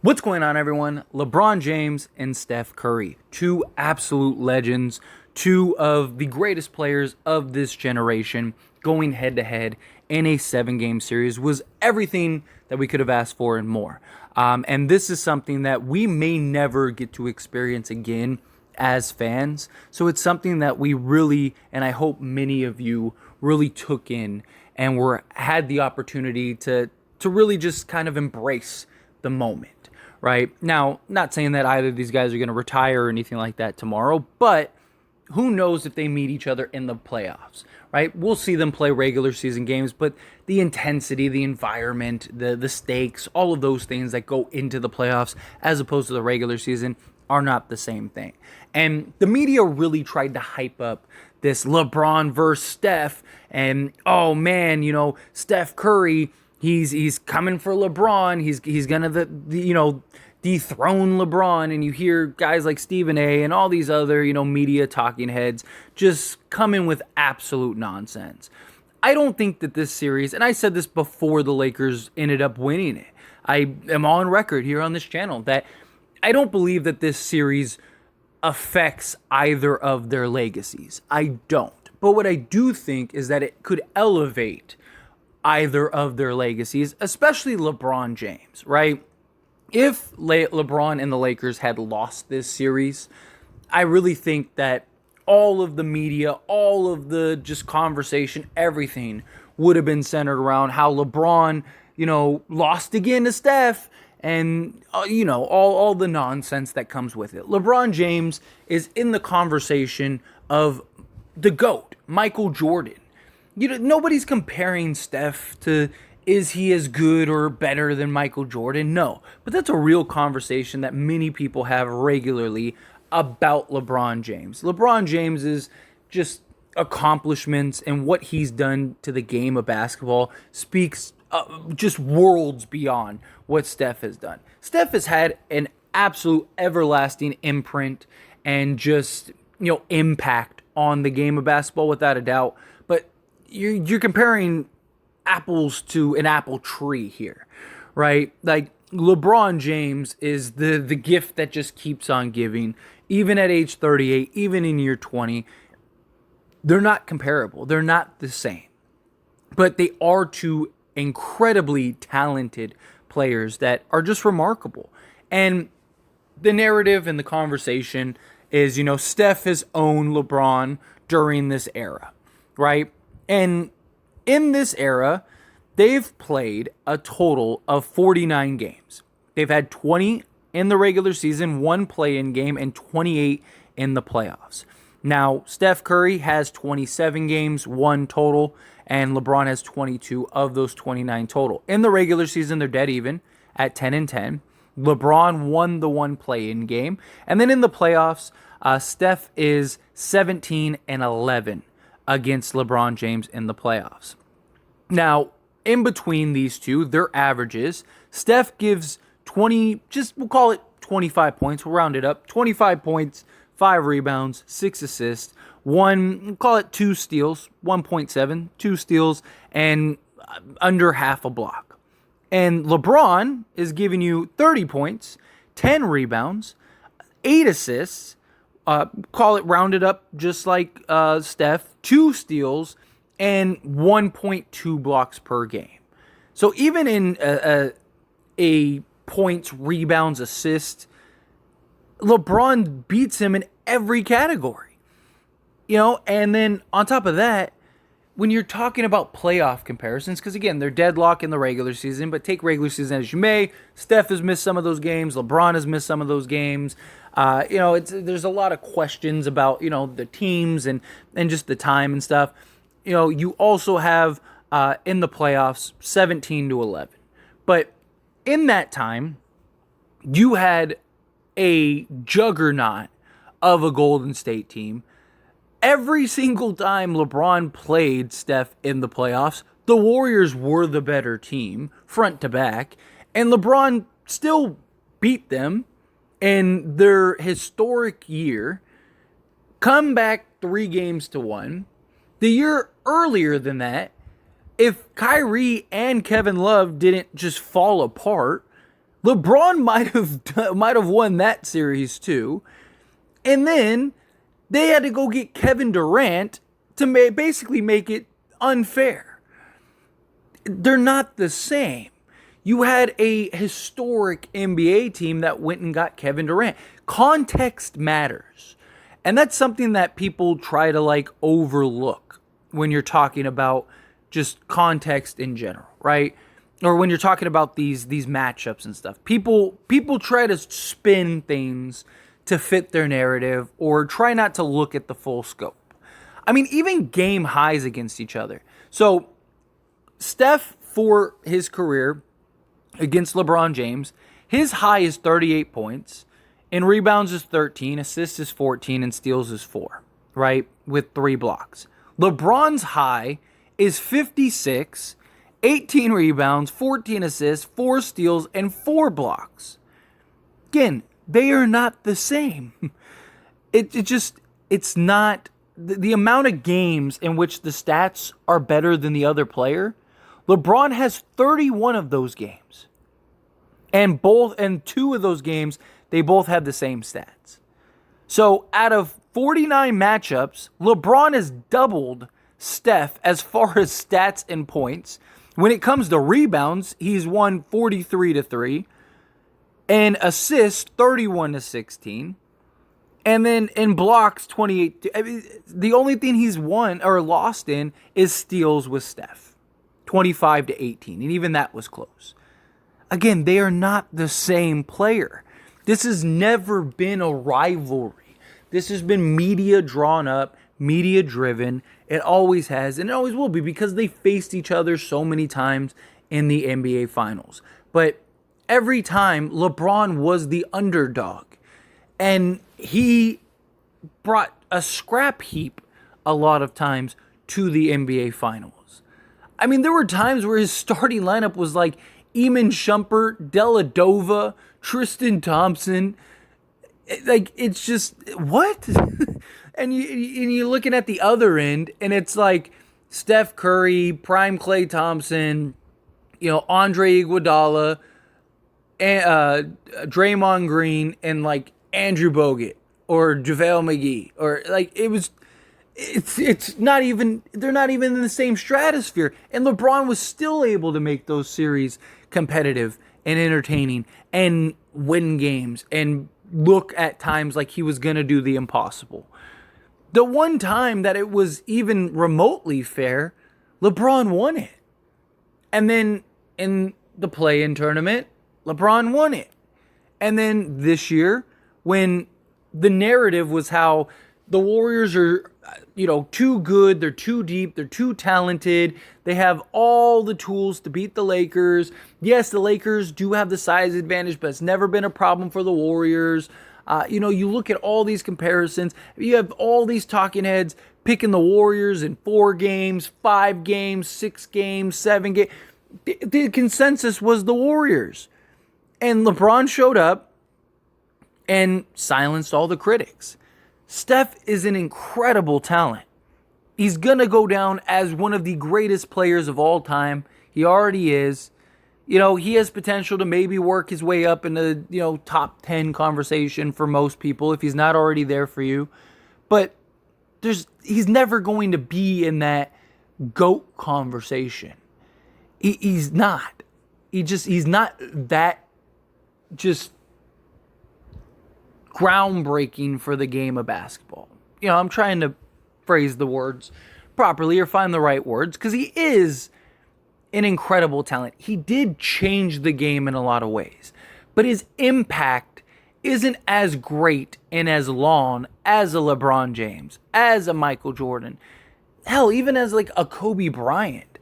What's going on, everyone? LeBron James and Steph Curry, two absolute legends, two of the greatest players of this generation, going head to head in a 7-game series was everything that we could have asked for and more. And this is something that we may never get to experience again as fans. So it's something that we really, and I hope many of you really took in and had the opportunity to really just kind of embrace the moment. Right now, not saying that either of these guys are going to retire or anything like that tomorrow, but who knows if they meet each other in the playoffs, right? We'll see them play regular season games, but the intensity, the environment, the stakes, all of those things that go into the playoffs as opposed to the regular season are not the same thing. And the media really tried to hype up this LeBron versus Steph, and oh man, Steph Curry, he's coming for LeBron. He's gonna dethrone LeBron, and you hear guys like Stephen A. and all these other media talking heads just come in with absolute nonsense. I don't think that this series, and I said this before the Lakers ended up winning it. I am on record here on this channel that I don't believe that this series affects either of their legacies. I don't. But what I do think is that it could elevate either of their legacies, especially LeBron James, right? If LeBron and the Lakers had lost this series, I really think that all of the media, all of the just conversation, everything would have been centered around how LeBron, lost again to Steph and, all the nonsense that comes with it. LeBron James is in the conversation of the GOAT, Michael Jordan. Nobody's comparing Steph to is he as good or better than Michael Jordan? No. But that's a real conversation that many people have regularly about LeBron James. LeBron James is just accomplishments and what he's done to the game of basketball speaks just worlds beyond what Steph has done. Steph has had an absolute everlasting imprint and just, impact on the game of basketball without a doubt. But you're comparing apples to an apple tree here, right? Like LeBron James is the gift that just keeps on giving, even at age 38, even in year 20. They're not comparable. They're not the same. But they are two incredibly talented players that are just remarkable. And the narrative and the conversation is, Steph has owned LeBron during this era, right? And in this era, they've played a total of 49 games. They've had 20 in the regular season, 1 play-in game, and 28 in the playoffs. Now, Steph Curry has 27 games, 1 total, and LeBron has 22 of those 29 total. In the regular season, they're dead even at 10-10. LeBron won the 1 play-in game. And then in the playoffs, Steph is 17-11 against LeBron James in the playoffs. Now, in between these two, their averages, Steph gives 20, we'll call it 25 points. We'll round it up. 25 points, 5 rebounds, 6 assists, we'll call it 2 steals, 1.7, 2 steals, and under half a block. And LeBron is giving you 30 points, 10 rebounds, 8 assists, call it rounded up just like Steph, 2 steals, and 1.2 blocks per game. So even in a points, rebounds, assists, LeBron beats him in every category. And then on top of that, when you're talking about playoff comparisons, because again, they're deadlock in the regular season, but take regular season as you may, Steph has missed some of those games, LeBron has missed some of those games. There's a lot of questions about, the teams and just the time and stuff. You also have in the playoffs 17-11. But in that time, you had a juggernaut of a Golden State team. Every single time LeBron played Steph in the playoffs, the Warriors were the better team, front to back, and LeBron still beat them in their historic year, come back 3-1. The year earlier than that, if Kyrie and Kevin Love didn't just fall apart, LeBron might have won that series too. And then they had to go get Kevin Durant to basically make it unfair. They're not the same. You had a historic NBA team that went and got Kevin Durant. Context matters. And that's something that people try to like overlook when you're talking about just context in general, right? Or when you're talking about these matchups and stuff. People try to spin things to fit their narrative or try not to look at the full scope. I mean, even game highs against each other. So Steph, for his career against LeBron James, his high is 38 points, and rebounds is 13, assists is 14, and steals is 4, right? With 3 blocks. LeBron's high is 56, 18 rebounds, 14 assists, 4 steals, and 4 blocks. Again, they are not the same. It's not the amount of games in which the stats are better than the other player. LeBron has 31 of those games. And 2 of those games, they both have the same stats. So out of 49 matchups, LeBron has doubled Steph as far as stats and points. When it comes to rebounds, he's won 43-3. And assists, 31-16. And then in blocks, 28. I mean, the only thing he's won or lost in is steals with Steph. 25-18. And even that was close. Again, they are not the same player. This has never been a rivalry. This has been media drawn up, media driven. It always has, and it always will be, because they faced each other so many times in the NBA Finals. But every time, LeBron was the underdog. And he brought a scrap heap a lot of times to the NBA Finals. I mean, there were times where his starting lineup was like Eamon Shumpert, Dellavedova, Tristan Thompson. Like, it's just, what? And you're looking at the other end, and it's like Steph Curry, prime Klay Thompson, Andre Iguodala, and Draymond Green, and like Andrew Bogut or JaVale McGee, or like it's not even, they're not even in the same stratosphere. And LeBron was still able to make those series competitive and entertaining and win games and look at times like he was going to do the impossible. The one time that it was even remotely fair, LeBron won it. And then in the play-in tournament, LeBron won it. And then this year, when the narrative was how the Warriors are, too good, they're too deep, they're too talented, they have all the tools to beat the Lakers. Yes, the Lakers do have the size advantage, but it's never been a problem for the Warriors. You look at all these comparisons, you have all these talking heads picking the Warriors in 4 games, 5 games, 6 games, 7 games. The consensus was the Warriors. And LeBron showed up and silenced all the critics. Steph is an incredible talent. He's going to go down as one of the greatest players of all time. He already is. He has potential to maybe work his way up in the, top 10 conversation for most people if he's not already there for you. But he's never going to be in that GOAT conversation. He's not. He's not that just groundbreaking for the game of basketball. I'm trying to phrase the words properly or find the right words, because he is an incredible talent. He did change the game in a lot of ways, but his impact isn't as great and as long as a LeBron James, as a Michael Jordan, hell, even as like a Kobe Bryant.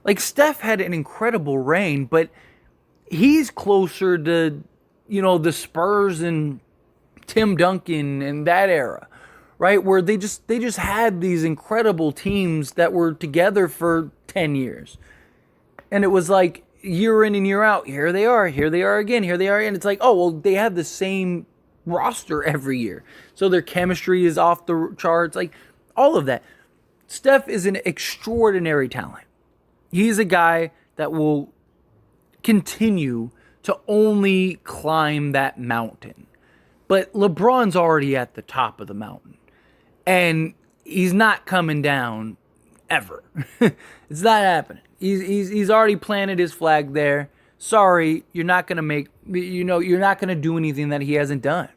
Like, Steph had an incredible reign, but he's closer to, the Spurs and Tim Duncan and that era, right? Where they just had these incredible teams that were together for 10 years. And it was like year in and year out, here they are again. And it's like, oh, well, they have the same roster every year. So their chemistry is off the charts, like all of that. Steph is an extraordinary talent. He's a guy that will continue to only climb that mountain. But LeBron's already at the top of the mountain. And he's not coming down ever. It's not happening. He's already planted his flag there. Sorry, you're not going to you're not going to do anything that he hasn't done.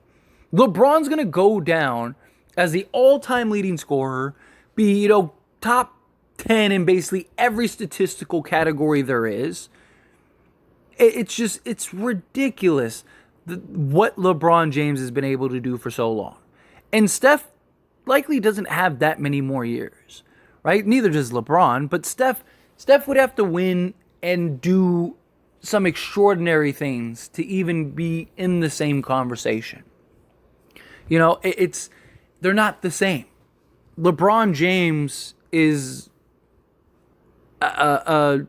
LeBron's going to go down as the all-time leading scorer, be, top 10 in basically every statistical category there is. It's ridiculous what LeBron James has been able to do for so long. And Steph likely doesn't have that many more years, right? Neither does LeBron, but Steph would have to win and do some extraordinary things to even be in the same conversation. They're not the same. LeBron James is a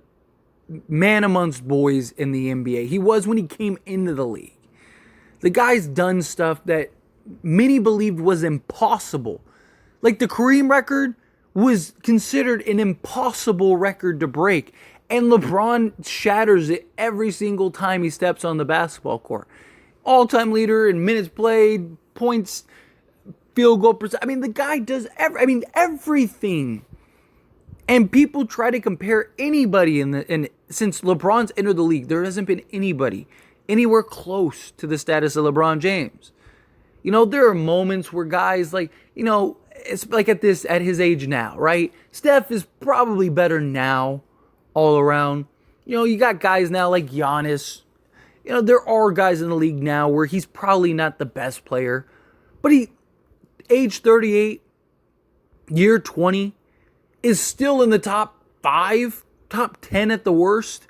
man amongst boys in the NBA. He was when he came into the league. The guy's done stuff that many believed was impossible. Like the Kareem record was considered an impossible record to break. And LeBron shatters it every single time he steps on the basketball court. All-time leader in minutes played, points, field goal percent. The guy does everything. And people try to compare anybody since LeBron's entered the league, there hasn't been anybody anywhere close to the status of LeBron James. There are moments where guys it's like at his age now, right? Steph is probably better now all around. You got guys now like Giannis. There are guys in the league now where he's probably not the best player, but age 38, year 20, is still in the top 5, top 10 at the worst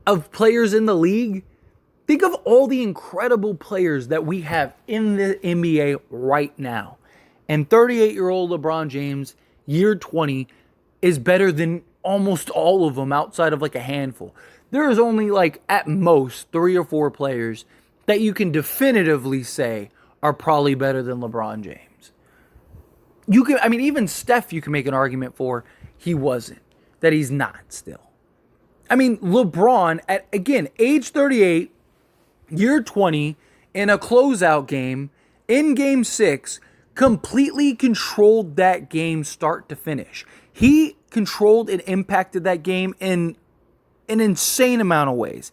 of players in the league. Think of all the incredible players that we have in the NBA right now. And 38-year-old LeBron James, year 20, is better than almost all of them outside of a handful. There is only at most 3 or 4 players that you can definitively say are probably better than LeBron James. Even Steph you can make an argument for he wasn't, that he's not still. LeBron at, again, age 38, year 20, in a closeout game, in game 6, completely controlled that game start to finish. He controlled and impacted that game in an insane amount of ways.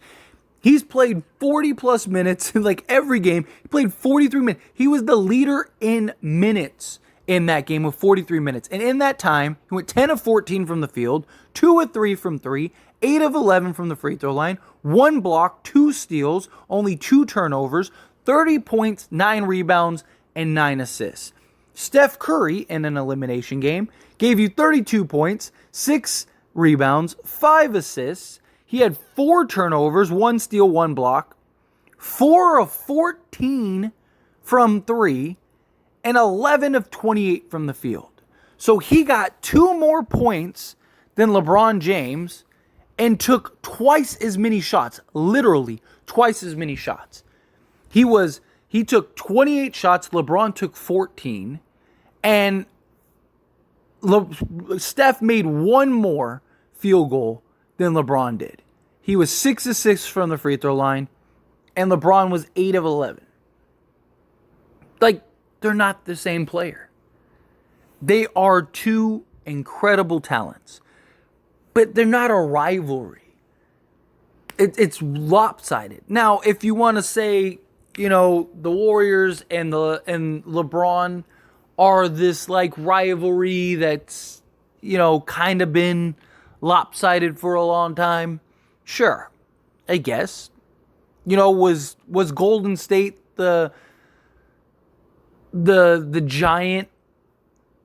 He's played 40 plus minutes in every game. He played 43 minutes. He was the leader in minutes in that game with 43 minutes. And in that time, he went 10 of 14 from the field, 2 of 3 from 3, 8 of 11 from the free throw line, 1 block, 2 steals, only 2 turnovers, 30 points, 9 rebounds, and 9 assists. Steph Curry, in an elimination game, gave you 32 points, 6 rebounds, 5 assists. He had 4 turnovers, 1 steal, 1 block, 4 of 14 from 3, and 11 of 28 from the field. So he got 2 more points than LeBron James and took twice as many shots, literally twice as many shots. He took 28 shots, LeBron took 14, and Steph made 1 more field goal than LeBron did. He was 6 of 6 from the free throw line, and LeBron was 8 of 11. They're not the same player. They are 2 incredible talents, but they're not a rivalry. It's lopsided. Now, if you want to say, the Warriors and LeBron are this rivalry that's, kind of been lopsided for a long time, sure, I guess. Was Golden State the giant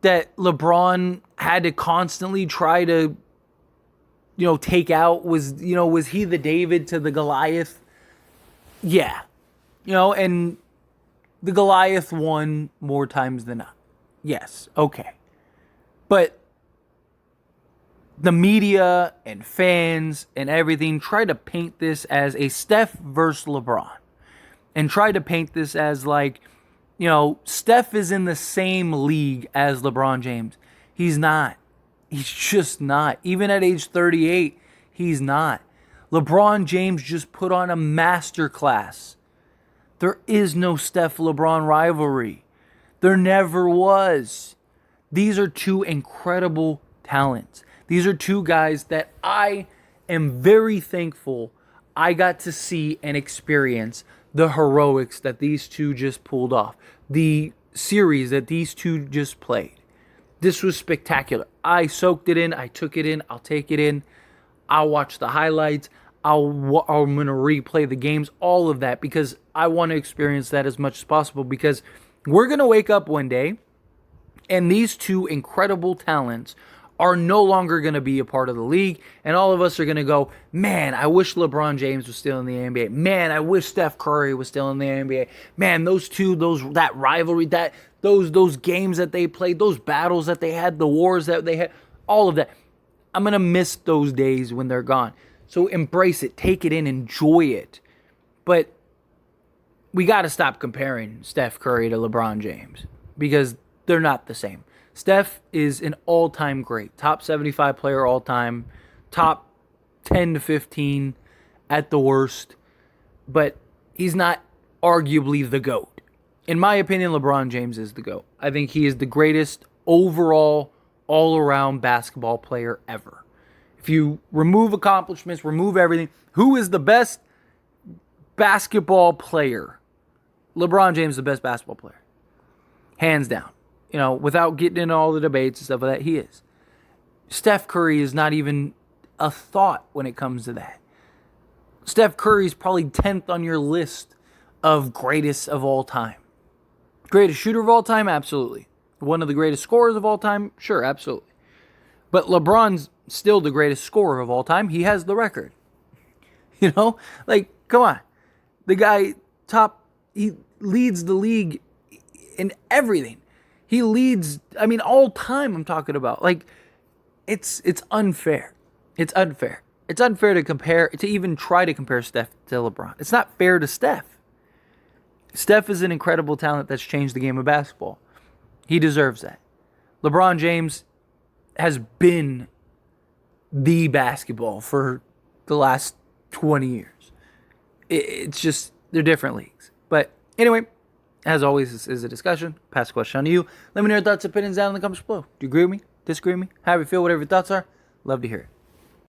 that LeBron had to constantly try to, take out? Was he the David to the Goliath? Yeah. And the Goliath won more times than not. Yes, okay. But the media and fans and everything try to paint this as a Steph versus LeBron. And try to paint this as Steph is in the same league as LeBron James. He's not. He's just not. Even at age 38, he's not. LeBron James just put on a masterclass. There is no Steph LeBron rivalry. There never was. These are two incredible talents. These are two guys that I am very thankful I got to see and experience the heroics that these two just pulled off. The series that these two just played. This was spectacular. I soaked it in. I took it in. I'll take it in. I'll watch the highlights. I'm going to replay the games, all of that, because I want to experience that as much as possible, because we're going to wake up one day and these two incredible talents are no longer going to be a part of the league, and all of us are going to go, man, I wish LeBron James was still in the NBA. Man, I wish Steph Curry was still in the NBA. Man, those two, that rivalry, those games that they played, those battles that they had, the wars that they had, all of that. I'm going to miss those days when they're gone. So embrace it, take it in, enjoy it. But we got to stop comparing Steph Curry to LeBron James, because they're not the same. Steph is an all-time great, top 75 player all-time, top 10 to 15 at the worst, but he's not arguably the GOAT. In my opinion, LeBron James is the GOAT. I think he is the greatest overall, all-around basketball player ever. If you remove accomplishments, remove everything, who is the best basketball player? LeBron James is the best basketball player. Hands down. You know, without getting into all the debates and stuff like that, he is. Steph Curry is not even a thought when it comes to that. Steph Curry is probably 10th on your list of greatest of all time. Greatest shooter of all time? Absolutely. One of the greatest scorers of all time? Sure, absolutely. But LeBron's still the greatest scorer of all time. He has the record. You know? Like, come on. The guy, he leads the league in everything. He leads, all time I'm talking about. Like, it's unfair. It's unfair. It's unfair to even try to compare Steph to LeBron. It's not fair to Steph. Steph is an incredible talent that's changed the game of basketball. He deserves that. LeBron James has been the basketball for the last 20 years. It's just, they're different leagues. But anyway, as always, this is a discussion. Pass the question on to you. Let me know your thoughts and opinions down in the comments below. Do you agree with me? Disagree with me? How you feel? Whatever your thoughts are. Love to hear it.